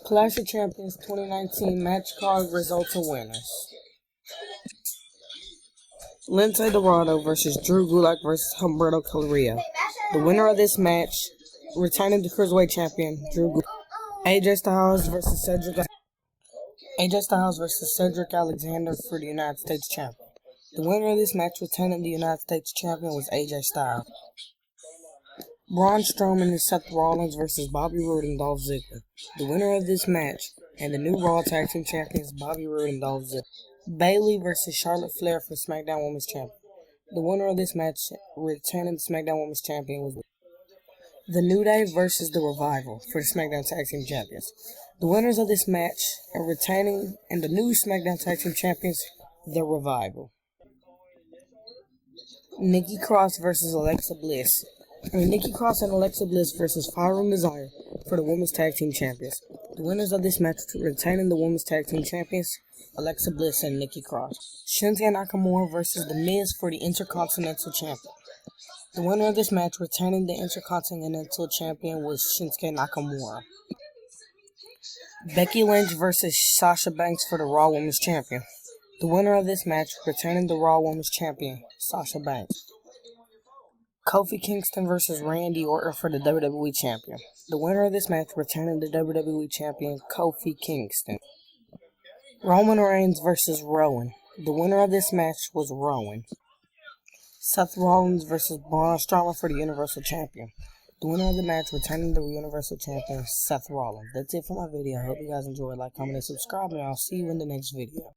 Clash of Champions 2019 match card results and winners. Lince Dorado versus Drew Gulak versus Humberto Carrillo. The winner of this match, returning the Cruiserweight Champion, Drew Gulak. AJ Styles versus Cedric Alexander for the United States Champion. The winner of this match, returning the United States Champion, was AJ Styles. Braun Strowman and Seth Rollins versus Bobby Roode and Dolph Ziggler. The winner of this match and the new Raw Tag Team Champions, Bobby Roode and Dolph Ziggler. Bayley versus Charlotte Flair for SmackDown Women's Champion. The winner of this match, returning the SmackDown Women's Champion, was The New Day versus The Revival for the SmackDown Tag Team Champions. The winners of this match and retaining and the new SmackDown Tag Team Champions, The Revival. Nikki Cross versus Alexa Bliss. Nikki Cross and Alexa Bliss versus Fire and Desire for the Women's Tag Team Champions. The winners of this match, retaining the Women's Tag Team Champions, Alexa Bliss and Nikki Cross. Shinsuke Nakamura versus The Miz for the Intercontinental Champion. The winner of this match, retaining the Intercontinental Champion, was Shinsuke Nakamura. Becky Lynch versus Sasha Banks for the Raw Women's Champion. The winner of this match, retaining the Raw Women's Champion, Sasha Banks. Kofi Kingston versus Randy Orton for the WWE Champion. The winner of this match, returning the WWE Champion, Kofi Kingston. Roman Reigns versus Rowan. The winner of this match was Rowan. Seth Rollins versus Braun Strowman for the Universal Champion. The winner of the match, returning the Universal Champion, Seth Rollins. That's it for my video. I hope you guys enjoyed. Like, comment, and subscribe, and I'll see you in the next video.